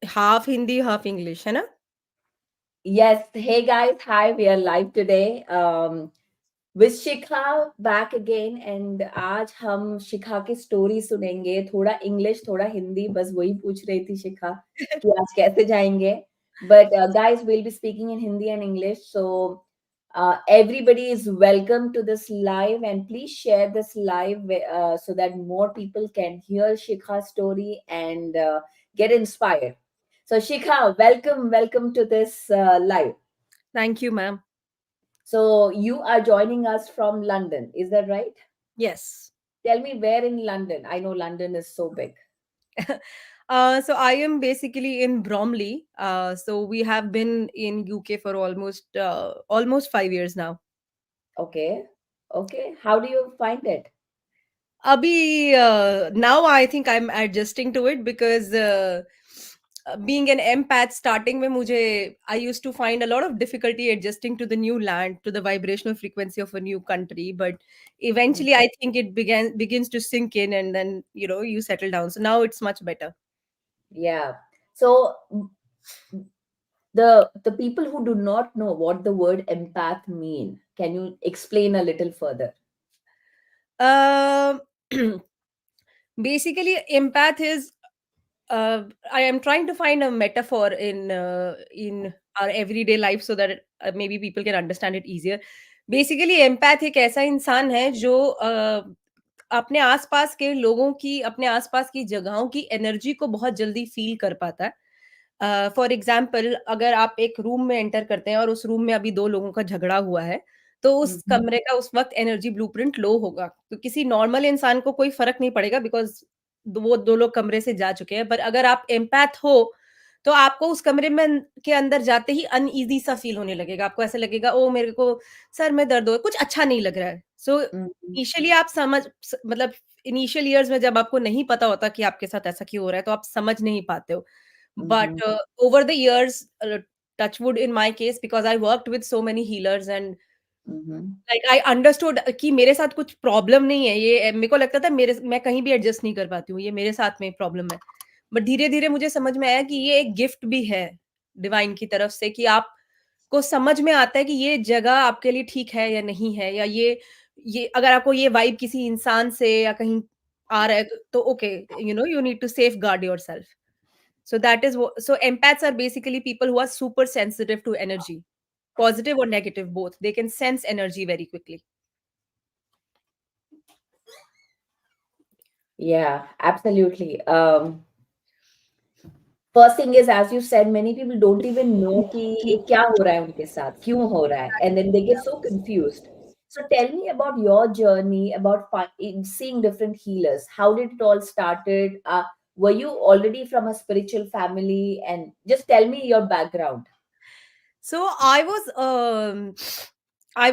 Half Hindi, half English, है ना? Yes. Hey guys. Hi. We are live today. With Shikha back again. And आज हम शिखा की story सुनेंगे. थोड़ा इंग्लिश, थोड़ा हिंदी. बस वही पूछ रही थी शिखा कि आज कैसे जाएंगे. But guys, we'll be speaking in Hindi and English. So everybody is welcome to this live, and please share this live so that more people can hear Shikha's story and get inspired. So, Shikha, welcome to this live. Thank you ma'am. So, you are joining us from London, is that right? Yes. Tell me where in London. I know London is so big. So I am basically in Bromley. So we have been in UK for almost 5 years now. Okay, okay. How do you find it? Abhi, now I think I'm adjusting to it because being an empath, starting mein mujhe, I used to find a lot of difficulty adjusting to the new land, to the vibrational frequency of a new country. But Mhm. eventually, I think it begins to sink in, and then you settle down. So now it's much better. Yeah. So, the people who do not know what the word empath mean, can you explain a little further? Um, Basically, empath is I am trying to find a metaphor in our everyday life so that maybe people can understand it easier. Basically, empath एक ऐसा इंसान है जो अपने आसपास के लोगों की, अपने आसपास की जगहों की एनर्जी को बहुत जल्दी फील कर पाता है। फॉर एग्जाम्पल, अगर आप एक रूम में एंटर करते हैं और उस रूम में अभी 2 लोगों का झगड़ा हुआ है, तो उस Mhm. कमरे का उस वक़्त एनर्जी ब्लूप्रिंट लो होगा। तो किसी नॉर्मल इंसान को कोई फ़र्क नहीं पड़ेगा बिकॉज़ वो 2 लोग कमरे से जा चुके हैं। पर अगर आप एम्पैथ हो, तो आपको उस कमरे में के अंदर जाते ही अनईज़ी सा फ़ील होने लगेगा। आपको ऐसा लगेगा, ओह! मेरे को सर में दर्द हो कुछ अच्छा नहीं लग रहा है। सो Mhm. इनिशियली आप समझ स मतलब इनिशियल इयर्स में जब आपको नहीं पता होता कि आपके साथ ऐसा क्यों हो रहा है, तो आप समझ नहीं पाते हो। Mhm. But over the years, touch wood in my case, because I worked with so many healers and Mhm. Like I understood कि मेरे साथ कुछ प्रॉब्लम नहीं है। ये मेरे को लगता था मेरे मैं कहीं भी एडजस्ट नहीं कर पाती हूँ, ये मेरे साथ में प्रॉब्लम है। बट धीरे-धीरे मुझे समझ में आया कि ये एक गिफ्ट भी है डिवाइन की तरफ से कि आपको समझ में आता है कि ये जगह आपके लिए ठीक है या नहीं है, या ये अगर आपको ये वाइब किसी इंसान से या कहीं आ रहा है तो okay, you need to safeguard yourself. So that is what, so empaths are basically people who are super sensitive to energy, positive or negative both. They can sense energy very quickly. Yeah, absolutely. First thing is, as you said, many people don't even know कि ये क्या हो रहा है उनके साथ, क्यों हो रहा है, and then they get so confused. So tell me about your journey about seeing different healers. How did it all started? Were you already from a spiritual family? And just tell me your background. So I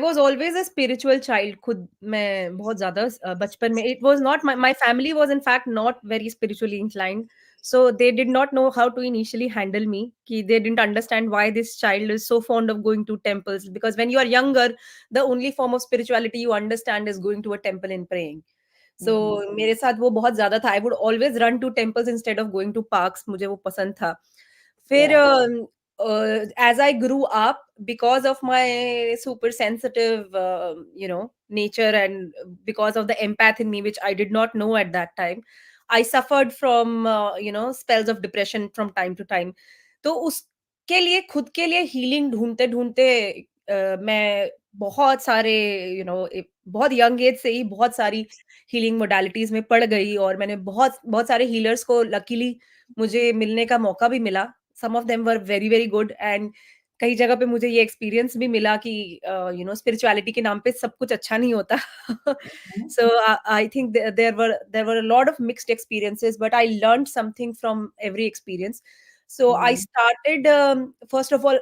was always a spiritual child. खुद मैं बहुत ज़्यादा बचपन में, it was not my family was in fact not very spiritually inclined. So they did not know how to initially handle me. कि they didn't understand why this child is so fond of going to temples, because when you are younger, the only form of spirituality you understand is going to a temple and praying. So Mm-hmm. मेरे साथ वो बहुत ज़्यादा था। I would always run to temples instead of going to parks. मुझे वो पसंद था। फिर Yeah. as I grew up, because of my super sensitive, nature, and because of the empath in me, which I did not know at that time, I suffered from, spells of depression from time to time. तो उसके लिए खुद के लिए healing ढूँढते-ढूँढते मैं बहुत सारे, बहुत यंग एज से ही बहुत सारी हीलिंग मोडालिटीज़ में पड़ गई, और मैंने बहुत बहुत सारे हीलर्स को लकीली मुझे मिलने का मौका भी मिला। Some of them were very very good, and कई जगह पे मुझे ये एक्सपीरियंस भी मिला कि स्पिरिचुअलिटी के नाम पे सब कुछ अच्छा नहीं होता। Mhm. So I think there were a lot of mixed experiences, but I learned something from every experience. So I Mhm. started, first of all,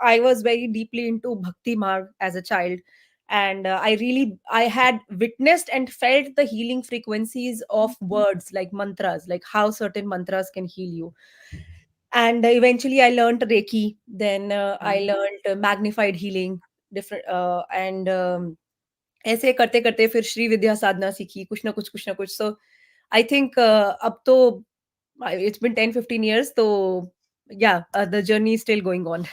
I was very deeply into bhakti marg as a child, and I had witnessed and felt the healing frequencies of words like mantras, like how certain mantras can heal you. And eventually I learned reiki, then I Mhm. learned magnified healing, different, and ऐसे करते करते फिर श्री विद्या साधना सीखी, कुछ ना कुछ। सो I think अब तो इट्स बिन 10-15 years, तो Yeah, the journey is still going on.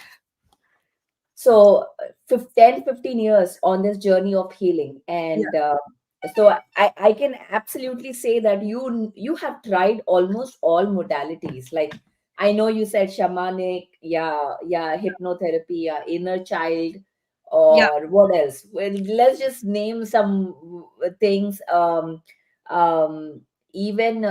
So 10, 15 years on this journey of healing, Yeah, and so I can absolutely say that you have tried almost all modalities. Like, I know you said shamanic, yeah, yeah, hypnotherapy, yeah, inner child, yeah, or what else? Well, let's just name some things. Um, even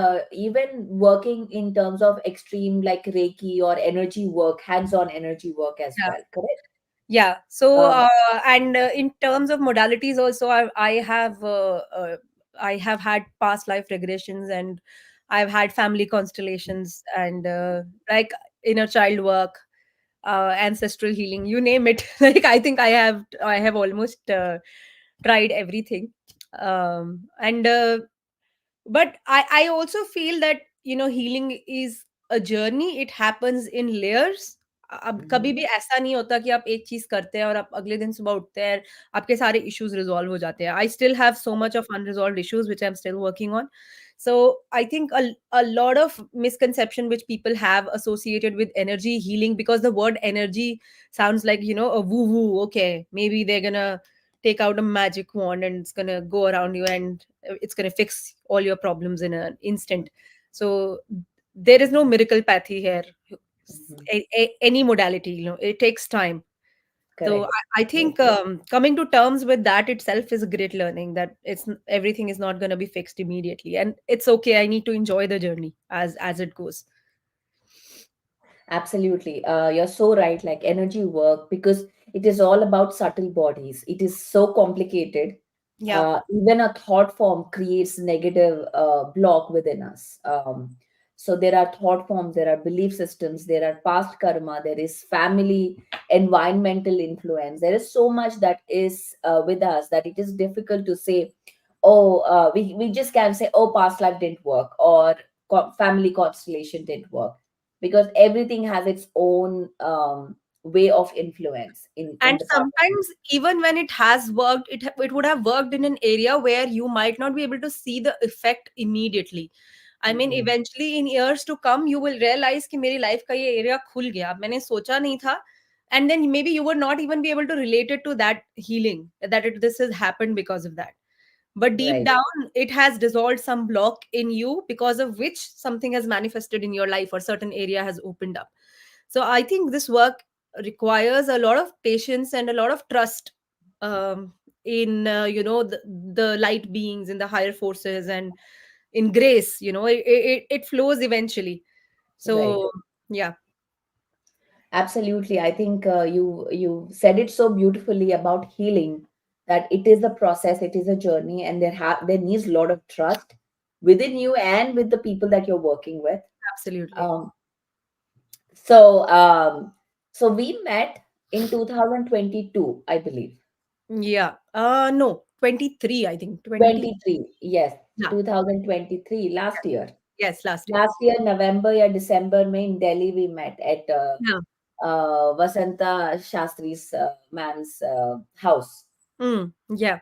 working in terms of extreme, like Reiki or energy work, hands-on energy work as yeah. well, correct? Yeah. So, Um, and in terms of modalities, also, I have had past life regressions, and I've had family constellations, and like inner child work, ancestral healing, you name it. Like I have almost tried everything. And but I also feel that, healing is a journey. It happens in layers. अब कभी mhm. भी ऐसा नहीं होता कि आप एक चीज करते हैं और आप अगले दिन सुबह उठते हैं, आपके सारे इश्यूज रिजॉल्व हो जाते हैं. I still have so much of unresolved issues which I am still working on. So I think a lot of misconception which people have associated with energy healing, because the word energy sounds like, a woo woo. Okay, maybe they're gonna take out a magic wand and it's gonna go around you, and it's gonna fix all your problems in an instant. So there is no miracle pathy here. Mhm. Any modality, it takes time. So Correct. I think coming to terms with that itself is a great learning, that everything is not going to be fixed immediately, and it's okay. I need to enjoy the journey as it goes. Absolutely. You're so right. Like energy work, because it is all about subtle bodies. It is so complicated. Yeah. Even a thought form creates negative block within us. So there are thought forms, there are belief systems, there are past karma, there is family, environmental influence. There is so much that is with us that it is difficult to say, oh, we just can't say, oh, past life didn't work, or family constellation didn't work, because everything has its own way of influence in And the sometimes, subconscious. even when it has worked, it would have worked in an area where you might not be able to see the effect immediately. I mean, Mhm. eventually in years to come, you will realize कि मेरी life का ये area खुल गया, मैंने सोचा नहीं था. And then maybe you would not even be able to relate it to that healing, that this has happened because of that. But deep Right, down, it has dissolved some block in you, because of which something has manifested in your life, or certain area has opened up. So I think this work requires a lot of patience and a lot of trust, in the light beings, in the higher forces, and in grace. It flows eventually. right. So yeah. Absolutely. I think you said it so beautifully about healing, that it is a process, it is a journey, and there needs a lot of trust within you and with the people that you're working with. Absolutely. Um, so so we met in 2022, I believe. Yeah. No, 23, I think. 20. 23, yes, Yeah. 2023, last year. Yes, last year. Last year, November or December, में in Delhi, we met at Yeah. Vasanta Shastri's man's house. Yeah.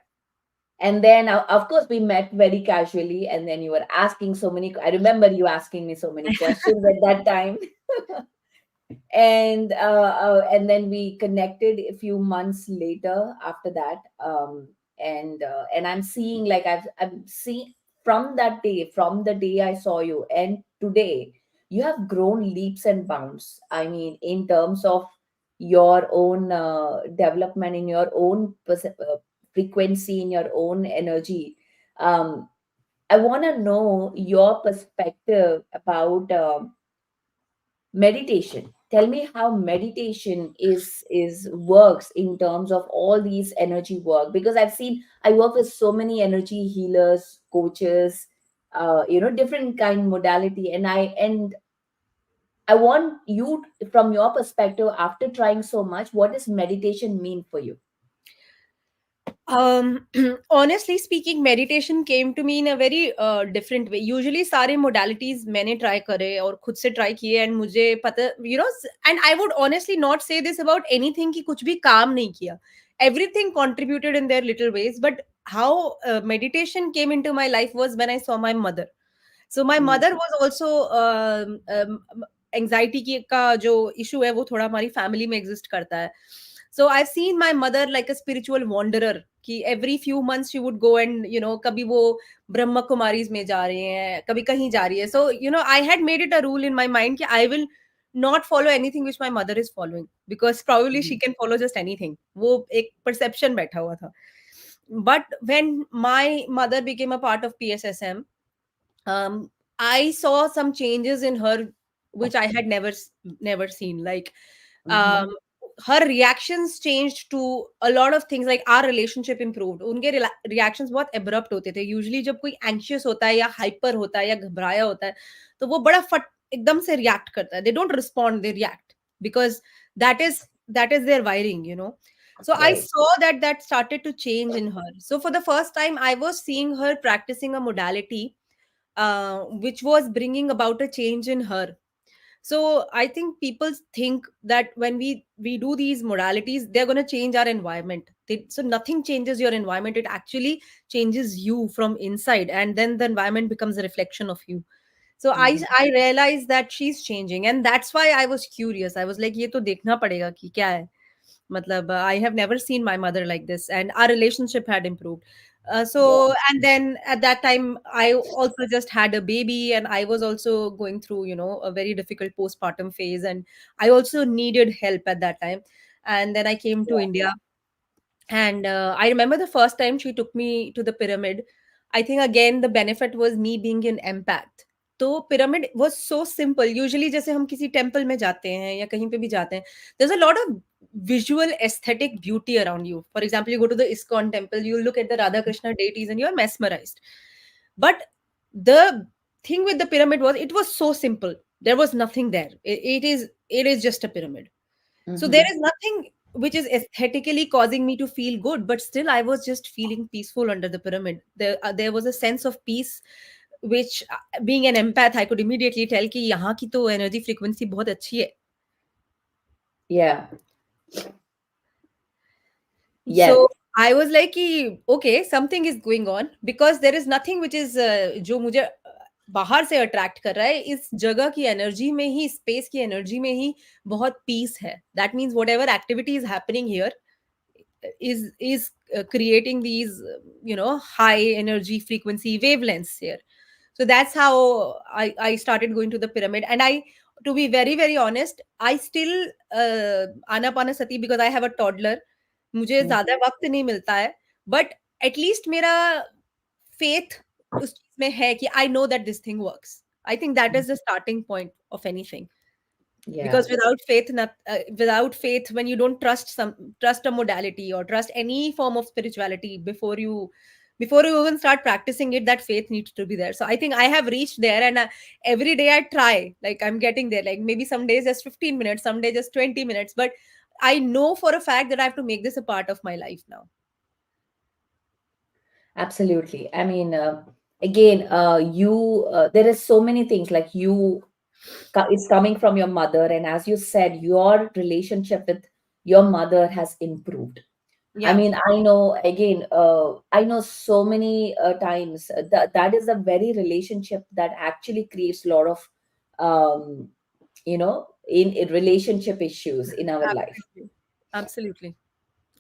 And then, of course, we met very casually. And then you were asking so many. I remember you asking me so many questions at that time. And then we connected a few months later after that. And I'm seeing, like, I'm seeing from that day, from the day I saw you, and today, you have grown leaps and bounds. I mean, in terms of your own development, in your own frequency, in your own energy. um, I want to know your perspective about meditation. Tell me how meditation is works in terms of all these energy work, because I work with so many energy healers, coaches, different kind modality, and I want you, from your perspective, after trying so much, what does meditation mean for you? um Honestly speaking, meditation came to me in a very different way. Usually सारे modalities मैंने try करे और खुद से try किए, and मुझे पता, and I would honestly not say this about anything कि कुछ भी काम नहीं किया. Everything contributed in their little ways, but how meditation came into my life was when I saw my mother. So my Mm, mother was also anxiety की का जो issue है वो थोड़ा हमारी फैमिली में एग्जिस्ट करता है. So I seen my mother like a spiritual wanderer कि every few months she would go and कभी वो ब्रह्म कुमारीज में जा रही हैं, कभी कहीं जा रही है. So I had made it a rule in my mind कि I will not follow anything which my mother is following, because probably she Mhm. can follow just anything. वो एक perception बैठा हुआ था. But when my mother became a part of PSSM, I saw some changes in her which I had never seen. Like, Mhm. um, her reactions changed to a lot of things. Like our relationship improved. उनके reactions बहुत abrupt होते थे. Usually जब कोई anxious होता है या hyper होता है या घबराया होता है, तो वो बड़ा फट एकदम से react करता है. They don't respond, they react, because that is their wiring. So I Right. saw that started to change in her. So for the first time, I was seeing her practicing a modality which was bringing about a change in her. So I think people think that when we do these modalities, they're going to change our environment. So nothing changes your environment, it actually changes you from inside, and then the environment becomes a reflection of you. So i Mhm. i realized that she's changing, and that's why I was curious. I was like, ये तो देखना पड़ेगा कि क्या है. Matlab, I have never seen my mother like this, and our relationship had improved. Yeah. So, and then at that time, I also just had a baby, and I was also going through, a very difficult postpartum phase, and I also needed help at that time. And then I came to Yeah. India, and I remember the first time she took me to the pyramid. I think again the benefit was me being an empath. तो pyramid was so simple. Usually जैसे हम किसी temple में जाते हैं या कहीं पे भी जाते हैं, there's a lot of visual aesthetic beauty around you. For example, you go to the ISKCON temple, you look at the Radha Krishna deities and you're mesmerized. But the thing with the pyramid was it was so simple. There was nothing there. It is just a pyramid. So there Mhm. is nothing which is aesthetically causing me to feel good, but still I was just feeling peaceful under the pyramid. There was a sense of peace, which being an empath, I could immediately tell कि यहाँ की तो energy frequency बहुत अच्छी है. Yeah. Yes. So I was like कि okay, something is going on, because there is nothing which is जो मुझे बाहर से अट्रैक्ट कर रहा है. इस जगह की एनर्जी में ही, स्पेस की एनर्जी में ही बहुत पीस है. That means what ever activity is happening here is creating these high energy frequency wavelengths here. So that's how I started going to the pyramid. And I, to be very very honest, I still anapanasati, because I have a toddler. मुझे Mhm. ज्यादा वक्त नहीं मिलता है, but at least मेरा faith उस चीज में है कि I know that this thing works. I think that is the starting point of anything, Yeah. because without faith, when you don't trust a modality or trust any form of spirituality, before you even start practicing it, that faith needs to be there. So I think I have reached there, and every day I try, like I'm getting there. Like maybe some days just 15 minutes, some days just 20 minutes, but I know for a fact that I have to make this a part of my life now. Absolutely. I mean, again, there is so many things like it's coming from your mother, and as you said, your relationship with your mother has improved. I Yeah. mean, I know so many times that is a very relationship that actually creates a lot of, um, in relationship issues in our life. Absolutely. Absolutely.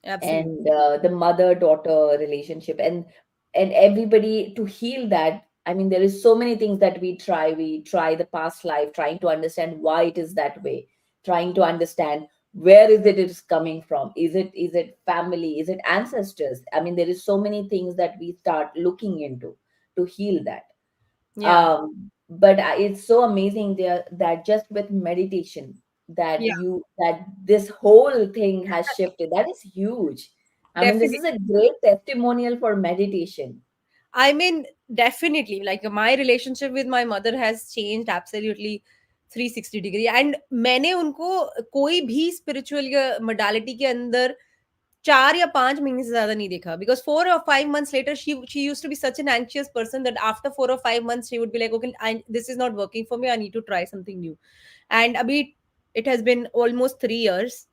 Absolutely. And the mother daughter relationship, and everybody to heal that. I mean, there is so many things that we try the past life, trying to understand why it is that way, trying to understand where is it is coming from. Is it family, is it ancestors? I mean, there is so many things that we start looking into to heal that. Yeah. But it's so amazing there that just with meditation, Yeah. that this whole thing has shifted. That is huge. I mean, this Definitely. is a great testimonial for meditation. I mean, definitely. Like my relationship with my mother has changed absolutely 360 degree. And मैंने उनको कोई भी spiritual modality के अंदर 4 या 5 महीने से ज्यादा नहीं देखा, because 4 or 5 months later she used to be such an anxious person that after 4 or 5 months she would be like, okay, this is not working for me, I need to try something new. And abhi it has been almost 3 years,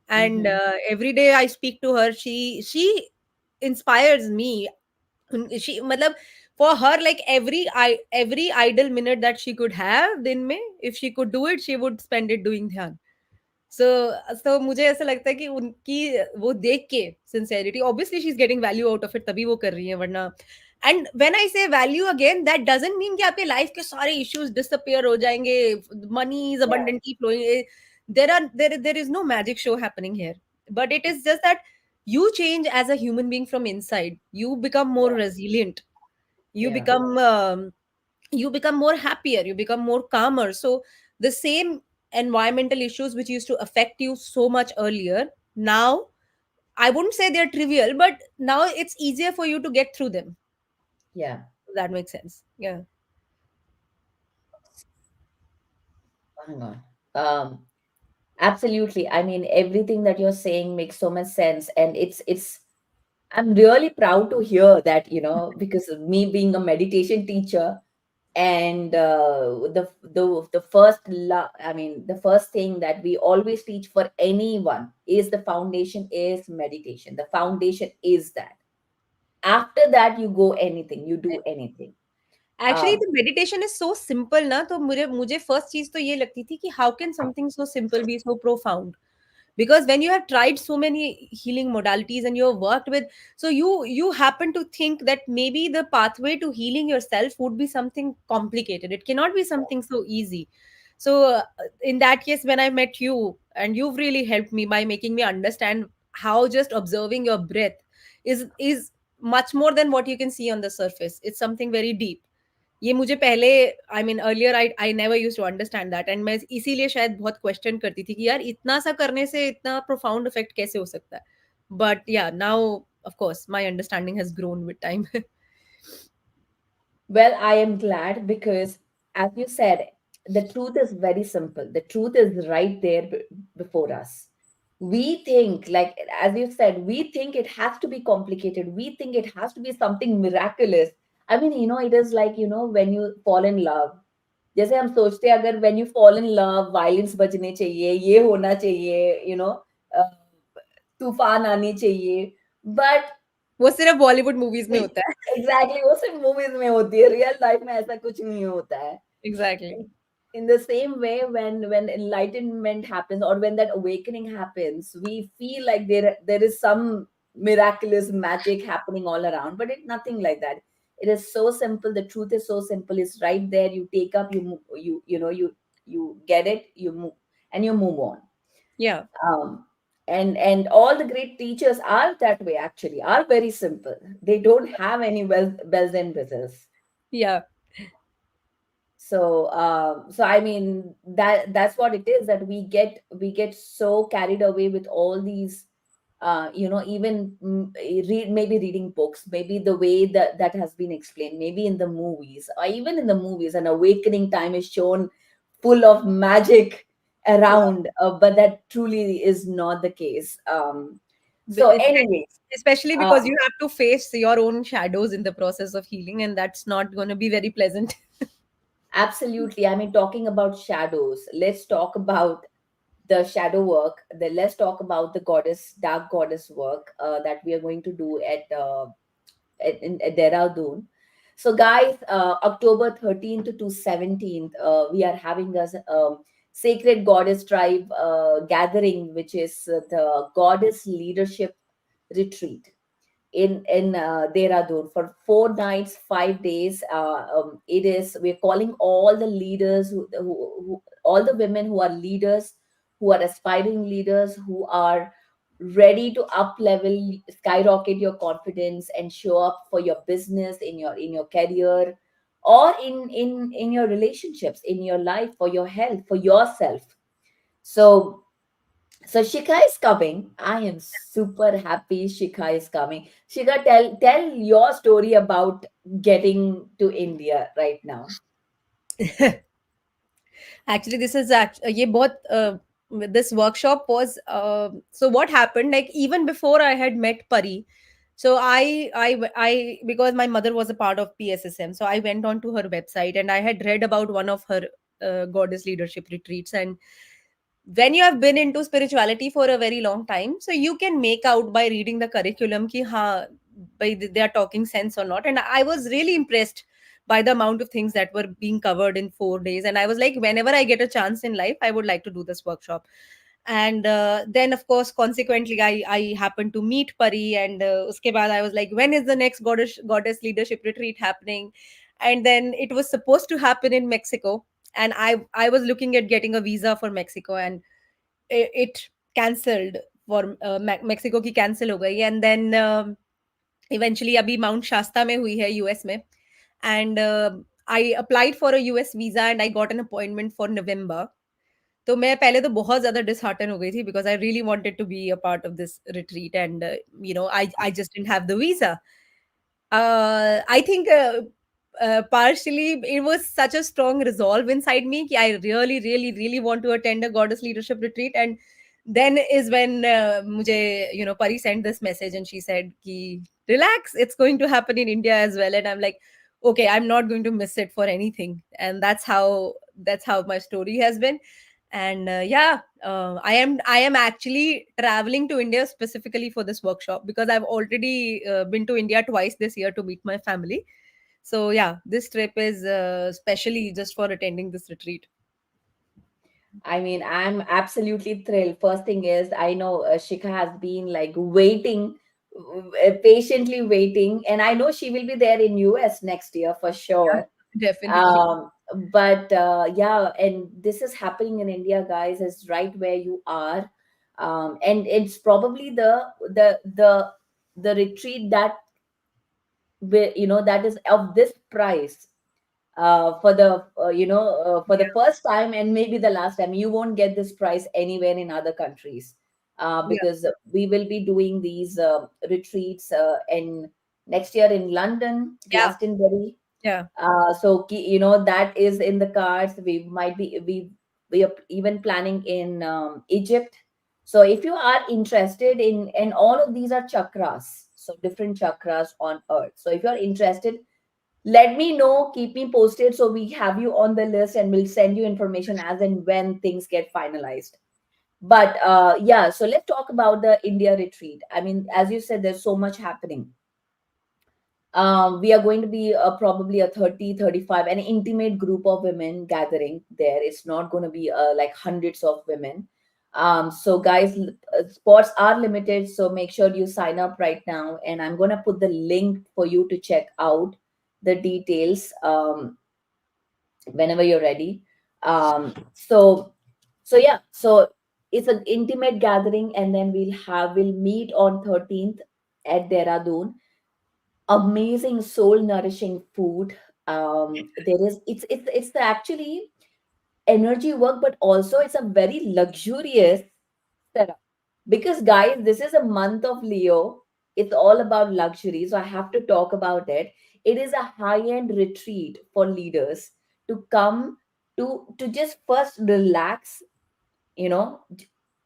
and Hmm. every day I speak to her, she inspires me. she matlab, For her, like every idle minute that she could have दिन में, if she could do it, she would spend it doing ध्यान. सो सो मुझे ऐसा लगता है कि उनकी वो देख के sincerity, obviously she is getting value out of it, तभी वो कर रही है, वरना. एंड व्हेन आई से value again, that doesn't mean कि आपके लाइफ के सारे इश्यूज डिसअपियर हो जाएंगे, money is Yeah, abundantly flowing. There is no magic show happening here, but it is just that you change as a human being from inside. You become more yeah, resilient. You yeah, become you become more happier, you become more calmer. So the same environmental issues which used to affect you so much earlier, now I wouldn't say they're trivial, but now it's easier for you to get through them. yeah. If that makes sense. Yeah. Hang on. Absolutely. I mean, everything that you're saying makes so much sense, and it's. I'm really proud to hear that, because of me being a meditation teacher, and I mean, the first thing that we always teach for anyone is the foundation is meditation. The foundation is that. After that, you go anything, you do anything. Actually Um, the meditation is so simple ना, तो मुझे मुझे first चीज तो ये लगती थी कि how can something so simple be so profound. Because when you have tried so many healing modalities and you have worked with, so you happen to think that maybe the pathway to healing yourself would be something complicated, it cannot be something so easy. So in that case, when I met you, and you've really helped me by making me understand how just observing your breath is much more than what you can see on the surface. It's something very deep. ये मुझे पहले, I mean earlier I never used to understand that, and मैं इसीलिए शायद बहुत question करती थी कि यार इतना सा करने से इतना प्रोफाउंड इफेक्ट कैसे हो सकता है. बट या now of course my understanding has grown with time. Well, I am glad because, as you said, the truth is very simple. The truth is right there before us. We think, like, as you said, we think it has to be complicated. We think it has to be something miraculous. I mean, it is like, when you fall in love. जैसे हम सोचते हैं अगर when you fall in love, violins बजने चाहिए, ये होना चाहिए, तूफान आनी चाहिए. But वो सिर्फ बॉलीवुड मूवीज में होता है. एग्जैक्टली, वो सिर्फ मूवीज में होती है, रियल लाइफ में ऐसा कुछ नहीं होता है. Exactly. In the same way, when enlightenment happens or when that awakening happens, we feel like there is some miraculous magic happening all around, but it's nothing like that. It is so simple. The truth is so simple. It's right there. You take up, you get it, you move, and you move on. या. And all the great teachers are that way, actually, are very simple. They don't have any bells and whistles. या. So I mean, that's what it is, that we get so carried away with all these, even maybe reading books, maybe the way that has been explained, maybe in the movies, or even in the movies an awakening time is shown full of magic around, but that truly is not the case. So anyways, Especially uh, because you have to face your own shadows in the process of healing, and that's not going to be very pleasant. absolutely. I mean, talking about shadows, let's talk about the shadow work. Let's talk about the dark goddess work that we are going to do at Dehradun. So, guys, October 13th to 17th, we are having a sacred goddess tribe gathering, which is the goddess leadership retreat in Dehradun for 4 nights, 5 days. It is, we're calling all the leaders, all the women who are leaders, who are aspiring leaders, who are ready to up level, skyrocket your confidence, and show up for your business, in your career, or in your relationships, in your life, for your health, for yourself. So Shikha is coming. I am super happy Shikha is coming. Shikha, tell your story about getting to India right now. Actually this is ये बहुत this workshop was so what happened, like even before I had met Pari. So I because my mother was a part of PSSM, so I went on to her website and I had read about one of her goddess leadership retreats. And when you have been into spirituality for a very long time, so you can make out by reading the curriculum ki ha, they are talking sense or not. And I was really impressed by the amount of things that were being covered in 4 days. And I was like, whenever I get a chance in life, I would like to do this workshop. And then of course consequently I happened to meet Pari, and uske baad I was like, when is the next goddess leadership retreat happening? And then it was supposed to happen in Mexico, and I was looking at getting a visa for Mexico, and it cancelled for Mexico की cancel हो गई. And then eventually अभी mount शास्ता में हुई है US में. And I applied for a US visa and I got an appointment for November. तो मैं पहले तो बहुत ज़्यादा डिसहार्टन हो गई थी because I really wanted to be a part of this retreat, and I just didn't have the visa. I think partially it was such a strong resolve inside me कि I really, really, really want to attend a goddess leadership retreat. And then is when मुझे, Pari sent this message and she said कि relax, it's going to happen in India as well. And I'm like, okay, I'm not going to miss it for anything. And that's how my story has been. And yeah, I am actually traveling to India specifically for this workshop because I've already been to India twice this year to meet my family. So yeah, this trip is specially just for attending this retreat. I mean, I'm absolutely thrilled. First thing is, I know Shikha has been like waiting, patiently waiting, and I know she will be there in US next year for sure. Yeah, definitely. Um, but yeah, and this is happening in India, guys. Is right where you are, and it's probably the retreat that that is of this price for the for the Yeah, first time and maybe the last time. You won't get this price anywhere in other countries, yeah, because we will be doing these retreats in next year in London, yeah, Glastonbury. yeah, So that is in the cards. We are even planning in Egypt. So if you are interested in, and all of these are chakras, so different chakras on earth. So if you are interested, let me know, keep me posted, so we have you on the list and we'll send you information as and when things get finalized. But yeah, so let's talk about the India retreat. I mean, as you said, there's so much happening. We are going to be probably a 30, 35, an intimate group of women gathering there. It's not going to be like hundreds of women. So guys, spots are limited, so make sure you sign up right now, and I'm going to put the link for you to check out the details whenever you're ready. Um, so so yeah, so it's an intimate gathering, and then we'll meet on 13th at Dehradun. Amazing soul nourishing food. There is it's actually energy work, but also it's a very luxurious setup, because guys, this is a month of Leo. It's all about luxury, so I have to talk about it. It is a high end retreat for leaders to come to just first relax, you know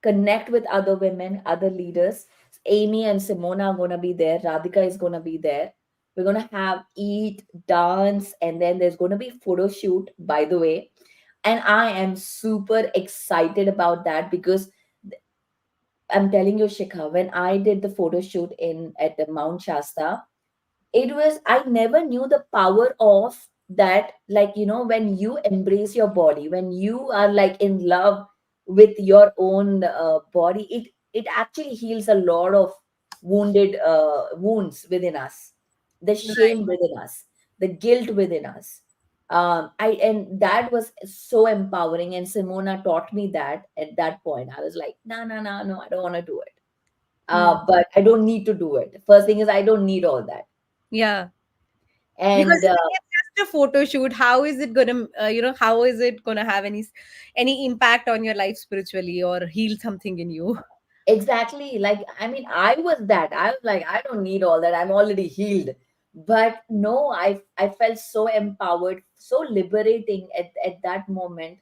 connect with other women, other leaders. Amy and Simona are going to be there, Radhika is going to be there. We're going to have eat, dance, and then there's going to be photo shoot, by the way. And I am super excited about that, because I'm telling you, Shikha, when I did the photo shoot in at the Mount Shasta, it was, I never knew the power of that. Like, when you embrace your body, when you are like in love with your own body, it actually heals a lot of wounds within us, the right. shame within us, the guilt within us. I And that was so empowering, and Simona taught me that. At that point I was like, no, no, no, no, I don't want to do it. Hmm. But I don't need to do it. First thing is, I don't need all that. Yeah, because And it's just a photo shoot. How is it gonna, how is it gonna have any impact on your life spiritually or heal something in you? exactly, like, I mean, I was that. I was like, I don't need all that, I'm already healed. But no, I felt so empowered, so liberating at that moment,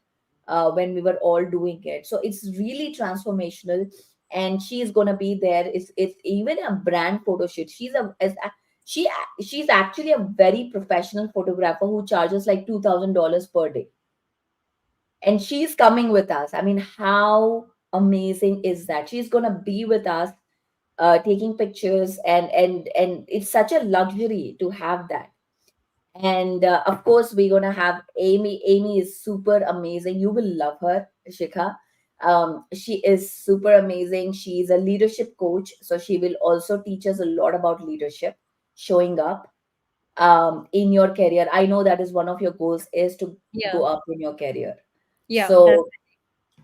when we were all doing it. So it's really transformational. And she's gonna be there. It's even a brand photo shoot. She's actually a very professional photographer who charges like $2,000 per day, and she's coming with us. I mean, how amazing is that? She's going to be with us taking pictures, and it's such a luxury to have that. And of course, we're gonna have Amy. Amy is super amazing. You will love her, Shikha. She is super amazing. She's a leadership coach, so she will also teach us a lot about leadership, showing up in your career. I know that is one of your goals, is to Yeah. go up in your career. Yeah. So,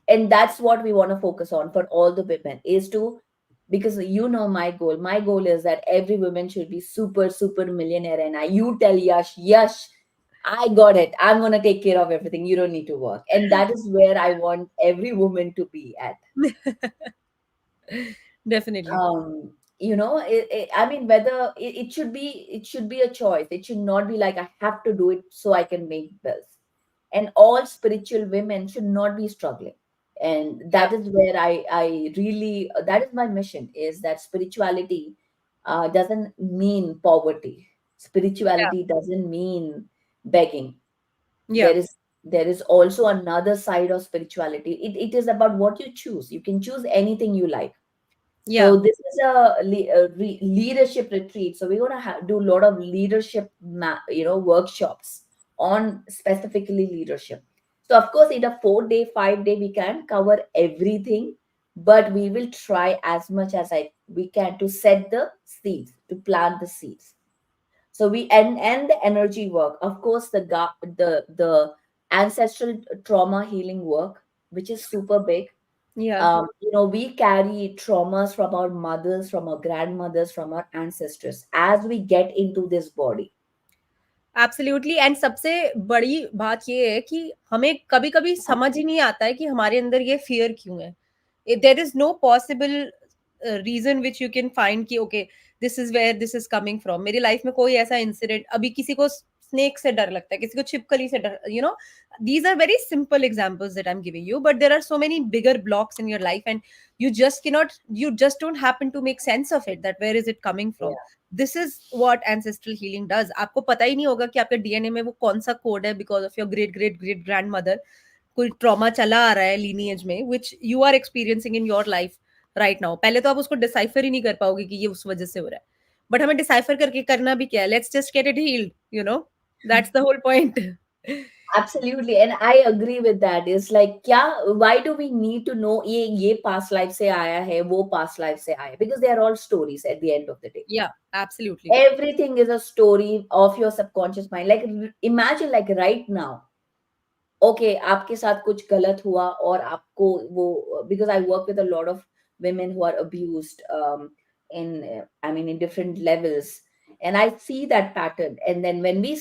and that's what we want to focus on for all the women, is to, because you know my goal is that every woman should be super millionaire. And you tell Yash, I got it, I'm going to take care of everything, you don't need to work. And that is where I want every woman to be at. Definitely. I mean, whether it should be a choice. It should not be like I have to do it so I can make bills. And all spiritual women should not be struggling. And Yeah. that is where I really, that is my mission, is that spirituality doesn't mean poverty. Yeah. Spirituality doesn't mean begging. Yeah. There is also another side of spirituality. It is about what you choose. You can choose anything you like. Yeah. So this is a leadership retreat. So we're going to do a lot of leadership, workshops on specifically leadership. So of course, in a 4 day, 5 day, we can cover everything, but we will try as much as we can to set the seeds, to plant the seeds. So we and the energy work, of course, the ancestral trauma healing work, which is super big. Yeah. We carry traumas from our mothers, from our grandmothers, from our ancestors as we get into this body. Absolutely and सबसे बड़ी बात ये है कि हमें कभी-कभी समझ ही नहीं आता है कि हमारे अंदर ये फ़ियर क्यों है? There is no possible reason which you can find कि okay this is where this is coming from. मेरी लाइफ़ में कोई ऐसा इंसिडेंट अभी किसी को स्नेक से डर लगता है, किसी को छिपकली से डर these are very simple examples that I'm giving you, but there are so many bigger blocks in your life and you just don't happen to make sense of it, that where is it coming from? Yeah. This is what ancestral healing does. आपको पता ही नहीं होगा कि आपके DNA में वो कौन सा कोड है, because of your great great great grand mother कोई ट्रॉमा चला आ रहा है लीनिएज में, which you are experiencing in your life right now. पहले तो आप उसको डिसाइफर ही नहीं कर पाओगे कि ये उस वजह से हो रहा है, बट हमें डिसाइफर करके करना भी क्या है, let's just get it healed, that's the whole point. Absolutely, and I agree with that. It's like, yeah, why do we need to know ये past life से आया है, वो past life से आया है? Because they are all stories at the end of the day. या absolutely. Everything is a story of your subconscious mind. Like, imagine, like, right now, okay आपके साथ कुछ गलत हुआ, और आपको वो, because I work with a lot of women who are abused, in I mean in different levels, and I see that pattern. And then when we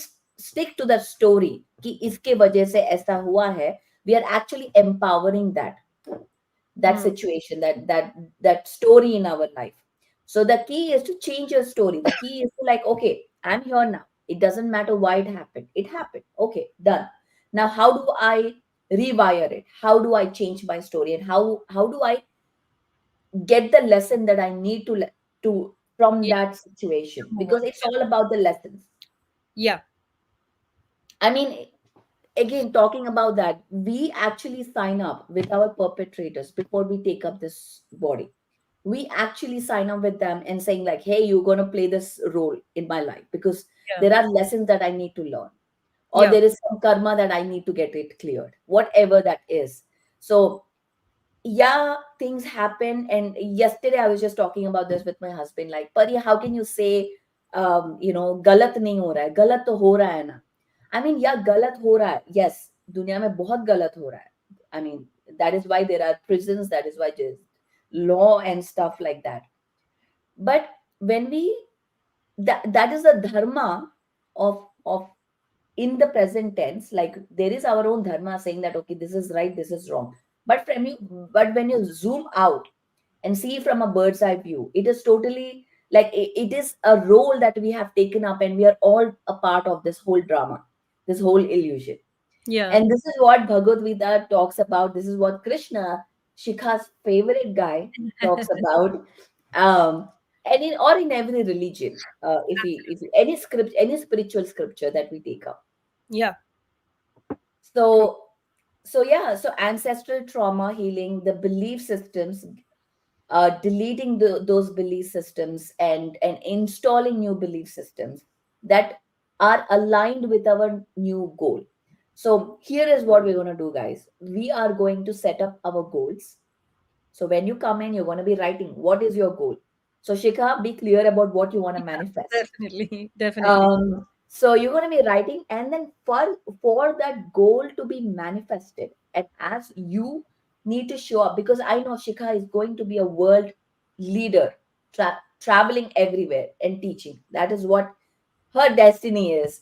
stick to the story कि इसके वजह से ऐसा हुआ है, we are actually empowering that situation, that story in our life. So the key is to change your story. The key is to, like, okay, I'm here now, it doesn't matter why it happened, okay, done. Now how do I rewire it? How do I change my story? And how do I get the lesson that I need to from या that situation? Move Because on. it's all about the lessons. या I mean, again, talking about that, we actually sign up with our perpetrators before we take up this body. We actually sign up with them and saying, like, hey, you're going to play this role in my life because या there are lessons that I need to learn, or या there is some karma that I need to get it cleared, whatever that is. So yeah, things happen. And yesterday I was just talking about this with my husband, like, Pari, how can you say, galat nahi ho raha hai, galat to ho raha hai na. I mean, yeah, galat ho raha hai, yes, दुनिया में बहुत गलत हो रहा है. I mean, that is why there are prisons, that is why there's law and stuff like that. But when we, that is the dharma of in the present tense, like, there is our own dharma saying that, okay, this is right, this is wrong. But but when you zoom out and see from a bird's eye view, it is totally like, it is a role that we have taken up, and we are all a part of this whole drama, this whole illusion. या And this is what Bhagavad Gita talks about. This is what Krishna, Shikha's favorite guy, talks about. And in every religion, if any script, any spiritual scripture that we take up. या true. So, so yeah, so ancestral trauma healing, the belief systems, deleting those belief systems and installing new belief systems that are aligned with our new goal. So here is what we're going to do, guys. We are going to set up our goals. So when you come in, you're going to be writing what is your goal. So Shikha, be clear about what you want to Yeah, manifest. definitely. Definitely. So you're going to be writing, and then for that goal to be manifested, and as you need to show up, because I know Shikha is going to be a world leader, traveling everywhere and teaching. That is what her destiny is.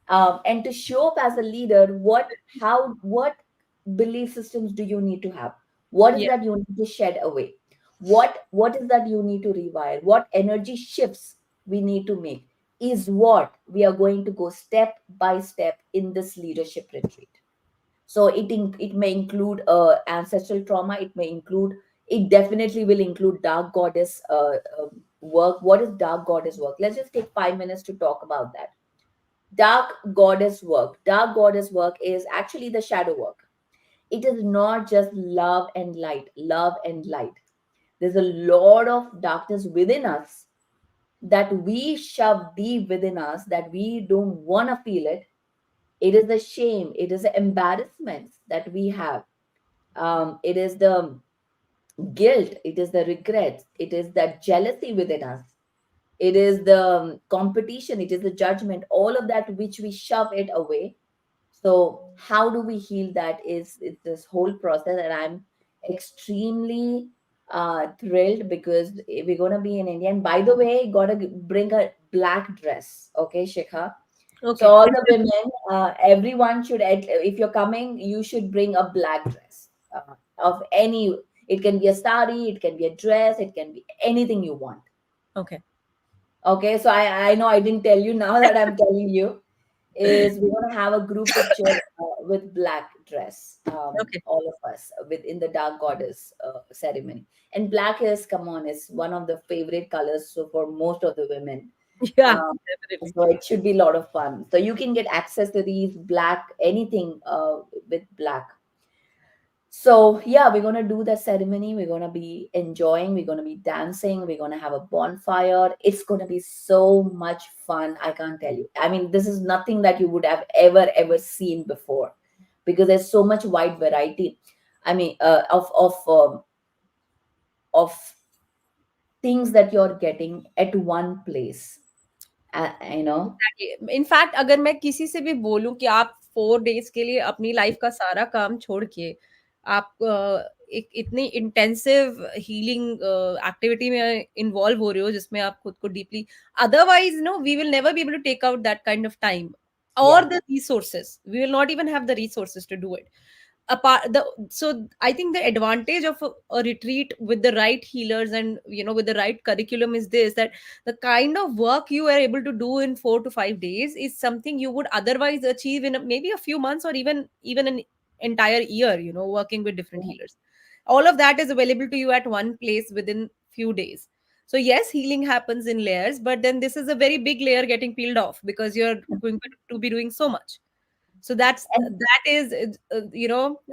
And to show up as a leader, what belief systems do you need to have? What is Yeah. that you need to shed away? What is that you need to rewire? What energy shifts we need to make is what we are going to go step by step in this leadership retreat. So it may include ancestral trauma. It definitely will include dark goddess work. What is dark goddess work? Let's just take 5 minutes to talk about that. Dark goddess work is actually the shadow work. It is not just love and light. There's a lot of darkness within us that we shove deep within us, that we don't want to feel it. It is the shame, it is the embarrassments that we have. It is the guilt, it is the regret, it is the jealousy within us, it is the competition, it is the judgment, all of that which we shove it away. So how do we heal that is this whole process, and I'm extremely thrilled because we're going to be in India. And by the way, gotta bring a black dress, okay, Shikha? So Okay. all the women, everyone should, if you're coming, you should bring a black dress of any. It can be a sari, it can be a dress, it can be anything you want. Okay. Okay, so I know I didn't tell you, now that I'm telling you, is we're gonna have a group picture with black dress, Okay. all of us within the dark goddess ceremony. And black is, come on, is one of the favorite colors so for most of the women. Yeah, Um, definitely. so it should be a lot of fun. So you can get accessories, black, anything with black. So yeah, we're gonna do the ceremony. We're gonna be enjoying. We're gonna be dancing. We're gonna have a bonfire. It's gonna be so much fun. I can't tell you. I mean, this is nothing that you would have ever seen before, because there's so much wide variety. I mean, of things that you're getting at one place. You know. In fact अगर मैं किसी से भी बोलूँ कि आप 4 days के लिए अपनी लाइफ का सारा काम छोड़ के आप एक इतनी इंटेंसिव हीलिंग एक्टिविटी में इन्वॉल्व हो रहे हो जिसमें आप खुद को deeply otherwise no we will never be able to take out that kind of time or Yeah. the resources. We will not even have the resources to do it. Apart the so I think the advantage of a retreat with the right healers and with the right curriculum is this, that the kind of work you are able to do in 4 to 5 days is something you would otherwise achieve in maybe a few months or even an entire year, working with different Mhm. healers. All of that is available to you at one place within few days. So yes, healing happens in layers, but then this is a very big layer getting peeled off because you're going to be doing so much. So And that is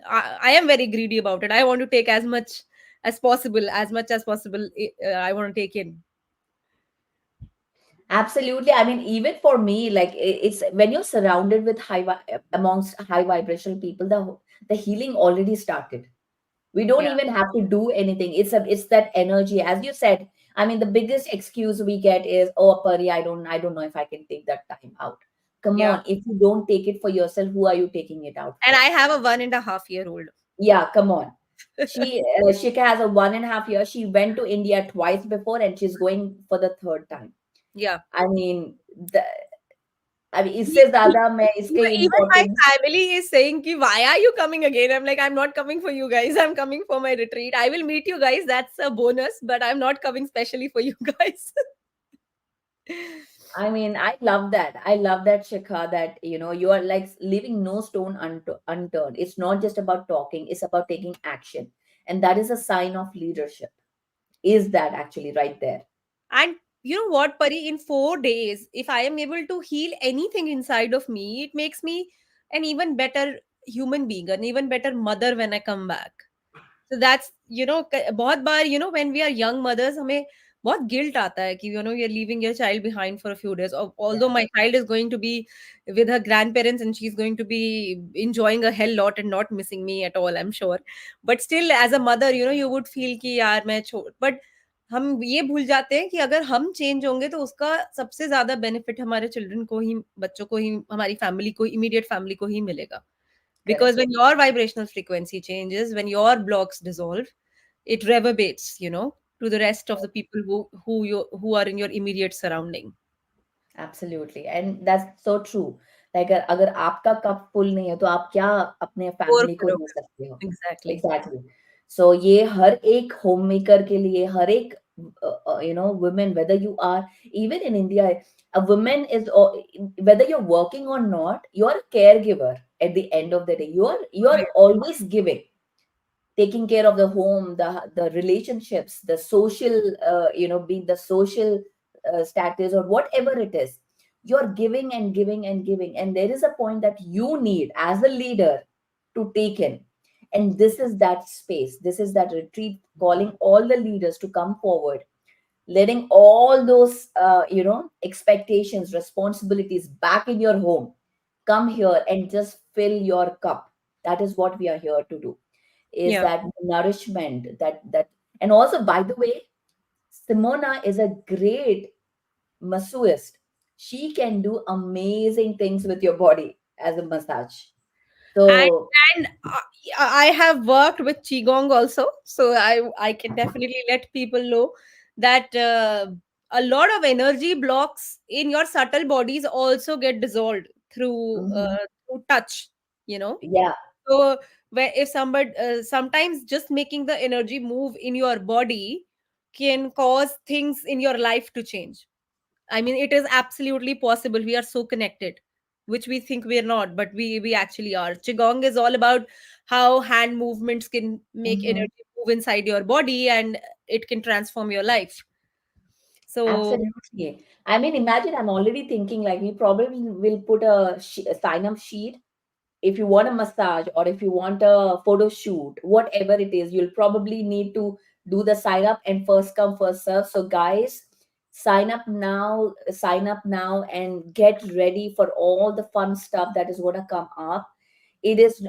I am very greedy about it. I want to take as much as possible. I want to take in. absolutely. I mean, even for me, like it's when you're surrounded with amongst high vibrational people, the healing already started. We don't Yeah, even have to do anything. It's that energy, as you said. I mean, the biggest excuse we get is, "Oh, Pari, I don't know if I can take that time out." Come yeah. on, if you don't take it for yourself, who are you taking it out And for? I have a 1.5-year-old. Yeah, come on. Shika has a 1.5 year. She went to India twice before, and she's going for the third time. Yeah. I mean, the, I mean, E- इससे e- ज़्यादा मैं इसके Even my importance. family is saying ki, why are you coming again? I'm like, I'm not coming for you guys. I'm coming for my retreat. I will meet you guys. That's a bonus, but I'm not coming specially for you guys. I mean, I love that. I love that, Shikha, that you are like leaving no stone unturned. It's not just about talking, it's about taking action. And that is a sign of leadership. Is that actually right there? And you know what, Pari, in 4 days, if I am able to heal anything inside of me, it makes me an even better human being, an even better mother when I come back. So that's, बहुत बार, when we are young mothers, हमें बहुत guilt आता है कि, you're leaving your child behind for a few days. Although Yeah, my child is going to be with her grandparents and she's going to be enjoying a hell lot and not missing me at all, I'm sure. But still, as a mother, you would feel कि यार मैं छोड़, but हम ये भूल जाते हैं कि अगर हम चेंज होंगे तो उसका सबसे ज्यादा बेनिफिट हमारे चिल्ड्रन को ही, बच्चों को ही, हमारी फैमिली को, इमीडिएट फैमिली को ही मिलेगा. Because correct. when your vibrational frequency changes, when your blocks dissolve, it reverberates, to the rest of the people who are in your immediate surrounding. Absolutely. And that's so true. Like अगर आपका cup full नहीं है तो आप क्या अपने Pour family को दे करोगे. सकते हो? Exactly. एग्जैक्टली. सो ये हर एक होम मेकर के लिए, हर एक women, whether you are even in India, a woman is, whether you're working or not, you're a caregiver at the end of the day. You're Obviously. always giving, taking care of the home, the relationships, the social, being the social status or whatever it is. You're giving and giving and giving, and there is a point that you need as a leader to take in. And this is that space, this is that retreat, calling all the leaders to come forward, letting all those expectations, responsibilities back in your home, come here and just fill your cup. That is what we are here to do, is Yeah. that nourishment, that. And also, by the way, Simona is a great masseuist. She can do amazing things with your body as a massage. and So and I have worked with qigong also, so I can definitely let people know that a lot of energy blocks in your subtle bodies also get dissolved mhm, through touch, you know. yeah, So where if somebody sometimes just making the energy move in your body can cause things in your life to change. I mean, it is absolutely possible. We are so connected, which we think we are not, but we actually are. Qigong is all about how hand movements can make mhm, energy move inside your body, and it can transform your life. So absolutely. I mean, imagine, I'm already thinking like we probably will put a sign up sheet. If you want a massage or if you want a photo shoot, whatever it is, you'll probably need to do the sign up and first come first serve. So guys, sign up now and get ready for all the fun stuff that is going to come up. It is,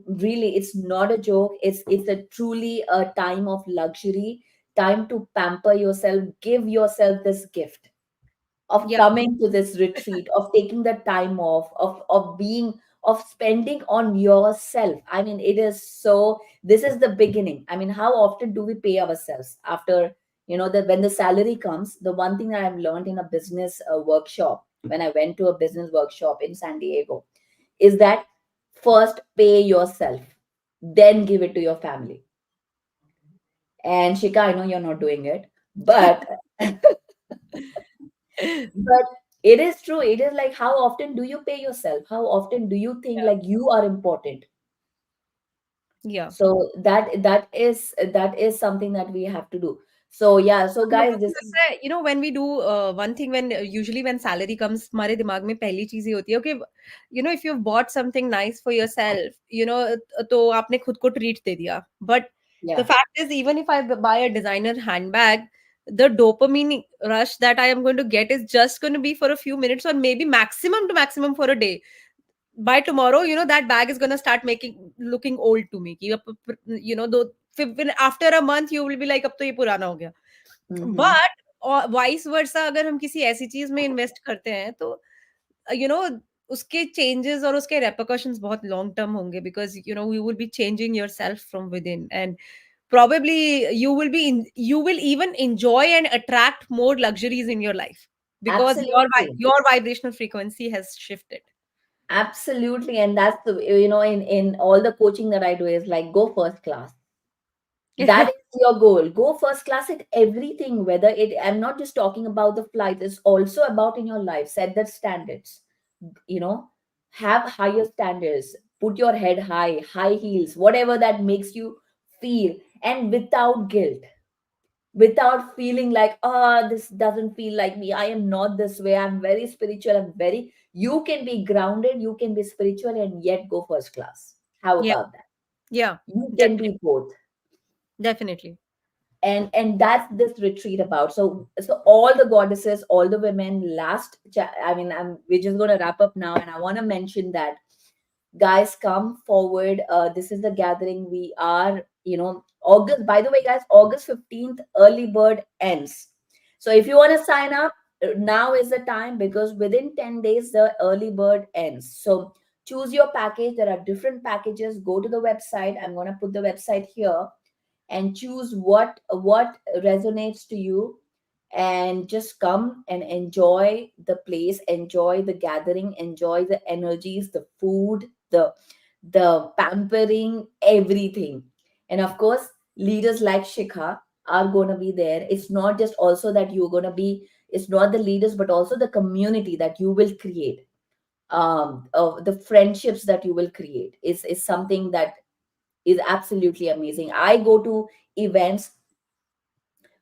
really, it's not a joke, it's a truly a time of luxury, time to pamper yourself, give yourself this gift of yeah, coming to this retreat, of taking the time off, of being, of spending on yourself. I mean, it is so, this is the beginning. I mean, how often do we pay ourselves after, that when the salary comes? The one thing that I've learned in a business workshop, when I went to a business workshop in San Diego, is that first pay yourself, then give it to your family. And Shika, I know you're not doing it, but but it is true. It is like, how often do you pay yourself? How often do you think yeah, like you are important? yeah. So that is something that we have to do. So yeah, so मुझे guys, तो this is, लगता है, when we do one thing, when usually when salary comes, हमारे दिमाग में पहली चीज ये होती है कि if you've bought something nice for yourself, तो आपने खुद को treat दे दिया. But the yeah. fact is, even if I buy a designer handbag, the dopamine rush that I am going to get is just going to be for a few minutes, or maybe maximum to maximum for a day. By tomorrow, that bag is going to start making looking old to me. कि though after a month you will be like, अब तो ये पुराना हो गया. Mm-hmm. But vice versa अगर हम किसी ऐसी चीज में इन्वेस्ट करते हैं तो यू नो उसके चेंजेस और उसके रेपरकशंस बहुत लॉन्ग टर्म होंगे, because you will be changing yourself from with in, and probably you will even enjoy and attract more luxuries in your life because Absolutely. your vibrational frequency has shifted. Absolutely. And that's the, in all the coaching that I do is like, go first class. That is your goal. Go first class at everything, whether it, I'm not just talking about the flight, it's also about in your life. Set the standards, you know, have higher standards, put your head high, high heels, whatever that makes you feel, and without guilt, without feeling like, oh, this doesn't feel like me. I am not this way. I'm very spiritual. You can be grounded, you can be spiritual, and yet go first class. How Yeah, about that? yeah, You can definitely. be both. Definitely. And that's this retreat about. So all the goddesses, all the women, I mean, we're just going to wrap up now, and I want to mention that, guys, come forward. This is the gathering. We are, August, by the way, guys, August 15th early bird ends. So if you want to sign up, now is the time, because within 10 days the early bird ends. So choose your package. There are different packages. Go to the website. I'm going to put the website here, and choose what resonates to you, and just come and enjoy the place, enjoy the gathering, enjoy the energies, the food, the pampering, everything. And of course, leaders like Shikha are going to be there. It's not just also that you're going to be, it's not the leaders, but also the community that you will create. The friendships that you will create is something that is absolutely amazing. I go to events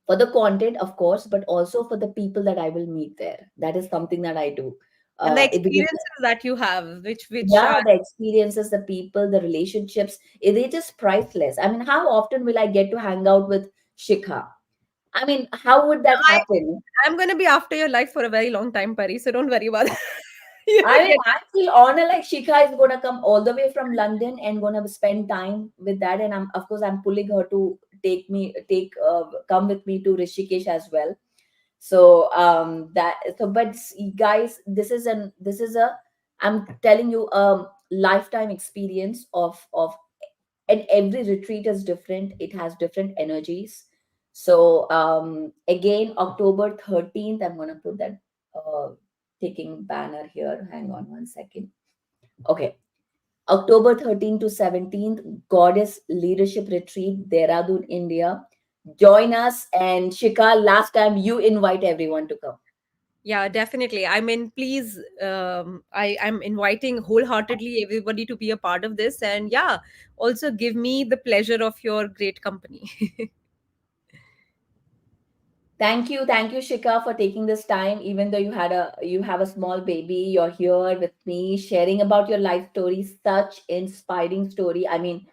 for the content, of course, but also for the people that I will meet there. That is something that I do. And the Because, experiences that you have, which yeah, are, the experiences, the people, the relationships, it is priceless. I mean, how often will I get to hang out with Shikha? I mean, how would that I happen? I'm gonna be after your life for a very long time, Pari. So don't worry about that. You I will mean, get. I feel honored, like Shikha is gonna come all the way from London and gonna spend time with that. And I'm, of course, I'm pulling her to come with me to Rishikesh as well. So but guys, this is a, I'm telling you, lifetime experience of and every retreat is different. It has different energies. So again, October 13th, I'm gonna put that uh ticking banner here. Hang on one second. Okay. October 13th to 17th, Goddess Leadership Retreat, Dehradun, India. Join us. And Shika, last time you invite everyone to come. Yeah, definitely. I mean, please, I'm inviting wholeheartedly everybody to be a part of this, and yeah, also give me the pleasure of your great company. Thank you, Shika, for taking this time. Even though you have a small baby, you're here with me, sharing about your life story. Such inspiring story. I mean,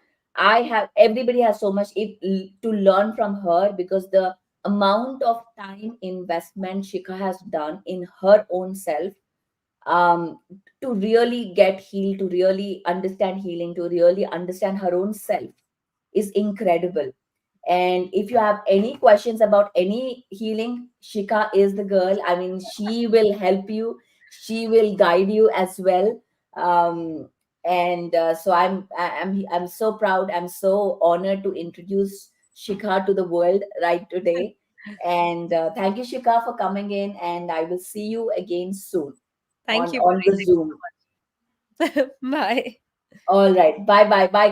everybody has so much to learn from her, because the amount of time investment Shika has done in her own self, um, to really get healed, to really understand healing, to really understand her own self, is incredible. And if you have any questions about any healing, Shika is the girl. I mean, she will help you, she will guide you as well. And so I'm so proud, I'm so honored to introduce Shika to the world right today. And thank you, Shika, for coming in. And I will see you again soon Thank you, on Pari. the Thank Zoom. you so much. Bye. All right. Bye bye. Bye, guys.